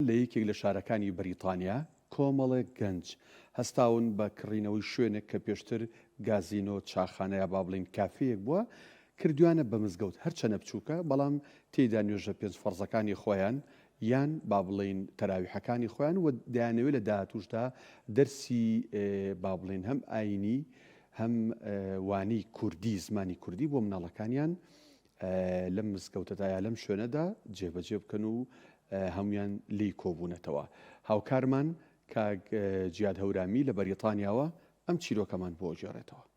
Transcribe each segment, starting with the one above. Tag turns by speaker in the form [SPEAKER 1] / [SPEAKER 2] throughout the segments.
[SPEAKER 1] لە یەکێک لە شارەکانی بەریتانیا کۆمەڵێک گەنج هەستاون بە کڕینەوەی شوێنێک کە پێشتر گازینۆ چاخانەیە با بڵین کافەیەک بووە کردویانە بە مزگەوت هەرچەنە بچووکە بەڵام تێیدا نوێژە پێنج فەرزەکانی خۆیان یان با بڵین تەراویحەکانی خۆیان و دەیانەوێت لە داهاتووشدا دەرسی با بڵین هەم ئاینی هەم وانی کوردی زمانی کوردی بۆ مناڵەکانیان لەم مزگەوتەدایە لەم شوێنەدا جێبەجێ بکەن و هەمویان لی کۆبوونەتەوە هاوکارمان کاک جیاد هەورامی لە بەریتانیاوە ئەم چیرۆکەمان بۆ جێڕێتەوە.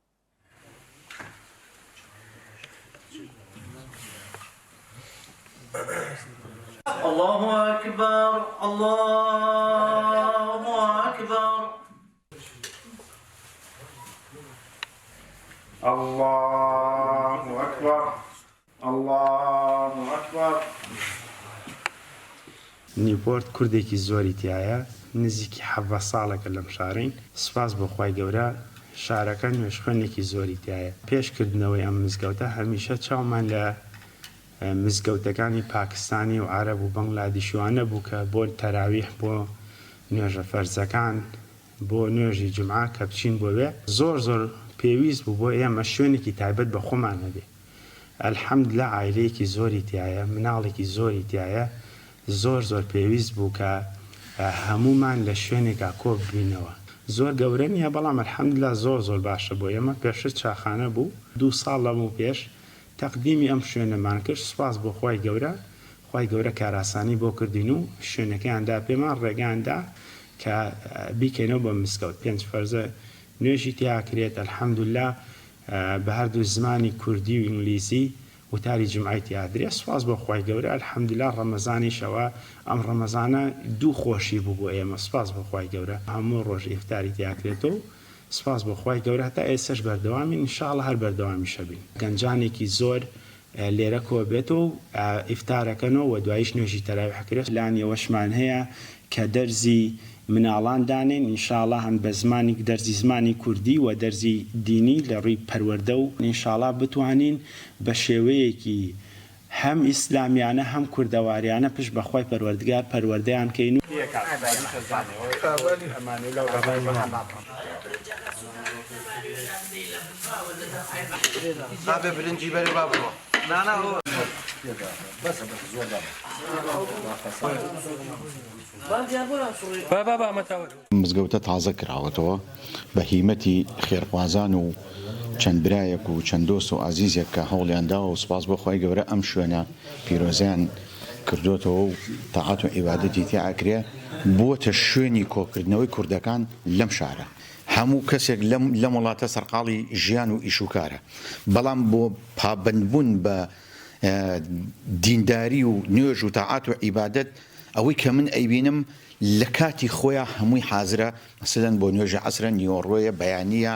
[SPEAKER 2] الله أكبر الله أكبر
[SPEAKER 3] الله أكبر الله أكبر. نیوپۆرت کوردێکی زۆری تایە نزیکی 7 ساڵێکە لەم شارین سپاس بۆ خوای گەورە شارەکە نوێژخوێنێکی زۆری تایە پێشکردنەوەی ئەم مزگەوتە هەمیشە چاومان لە مزگەوتەکانی پاکستانی و عەرەب و بەنگلادیشوانە بوو کە بۆ تەراویح بۆ نوێژە فەرزەکان بۆ نوێژی جومعە کە بچین بۆ وێ زۆر پێویست بوو بۆ ئێمە شوێنێکی تایبەت بە خۆمان هەبێ. ئەلحەمدوللا عایلەیەکی زۆری تایە مناڵێکی زۆری تایە زۆر پێویست بوو کە هەمومان لە شوێنێکا کۆ ببینەوە. زۆر گەورە نیە بەڵام ئەلحەمدوللا زۆر باشە بۆ ئێمە پێشتر چاخانە بوو 2 ساڵ لەموو پێش تەقدیمی ئەم شوێنەمان کرد سپاس بۆ خوای گەورە کاراسانی بۆ کردین و شوێنەکەیاندا پێمان ڕێگاندا کە بیکەینەوە بە مزگەوت 5 فەرزە نوێژی تیاکرێت ئەلحەمدوللا بە هەردوو زمانی کوردی و ئینگلیزی وتاری جمعی تیادرێ سپاس بۆ خوای گەورە ئەلحەمدوللا ڕەمەزانیشەوە ئەم ڕەمەزانە 2 خۆشی بوو بۆ ئێمە سپاس بۆ خوای گەورە هەموو ڕۆژ ئیفتاری تیاکرێتەوە سپاس بۆ خوای گەورە هەتا ئێستش بەردەوامی ئینشاءڵڵا هەر بەردەوامیشە بین گەنجانێکی زۆر لێرە کۆ بێتەوە ئیفتارەکەنەوە و دواییش نوێژی تەراویحەکرێت لانیەوەشمان هەیە کە دەرزی مناڵان دانێن ئینشاءڵڵا هەم بە زمانی دەرزی زمانی کوردی و دەرزی دینی لە ڕووی پەروەردە و ئینشاءڵڵا بتوانین بە شێوەیەکی هەم ئیسلامیانە هەم کوردەواریانە پشت بەخوای پەروەردگار پەروەردەیان کەین و
[SPEAKER 2] برنجی بەری با بڕۆ
[SPEAKER 4] مزگەوتە تازە کراوەتەوە بە هیمەتی خێرخوازان و چەند برایەک و چەند دۆست و ئازیزێک کە هەوڵیانداوە و سپاس بۆ خوای گەورە ئەم شوێنە پیرۆزیان کردوتەوە و تاعات و عیبادەتی تیاکرێ بووەتە شوێنی کۆکردنەوەی کوردەکان لەم شارە هەموو کەسێک لەم وڵاتە سەرقاڵی ژیان و ئیشوکارە بەڵام بۆ پابندبوون بە دینداری و نوێژ و تاعات و عیبادەت ئەوەی کە من ئەیبینم لە کاتی خۆیان هەمووی حازرە مەسەلەن بۆ نوێژی عەسرە نیوەڕۆیە بەیانیە.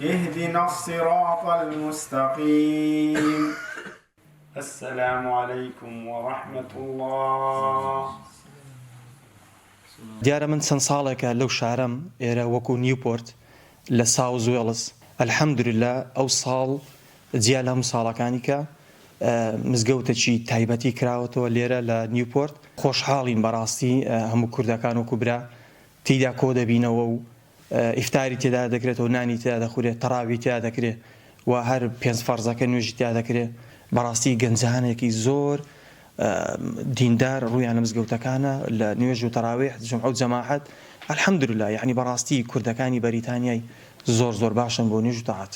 [SPEAKER 3] اهدنا الصراط المستقيم. السلام عليكم ورحمة الله.
[SPEAKER 5] دیارە من چەند ساڵێکە لەو شارەم ئێرە وەکو نیوپۆرت لە ساوز وێڵز ئەلحەمدوللا ئەو ساڵ جیا لە هەموو ساڵەکانی کە مزگەوتێکی تایبەتی کراوەتەوە لێرە لە نیوپۆرت خۆشحاڵین بەڕاستی هەموو کوردەکان و کوبرا تیدا کۆ دەبینەوە و ئیفتاری تێدا دەکرێتەوە نانی تێدا دەخورێت تەراوی تێدا دەکرێت و هەر 5 فەرزەکە نوێژی تێدا دەکرێت بەڕاستی گەنجانێکی زۆر دیندار ڕوویان لە مزگەوتەکانە لە نوێژ و تەراویح جومعە و جەماعەت ئەلحەمدوللا یعنی بەڕاستی کوردەکانی بەریتانیای زۆر باشن بۆ نوێژ و تاعات.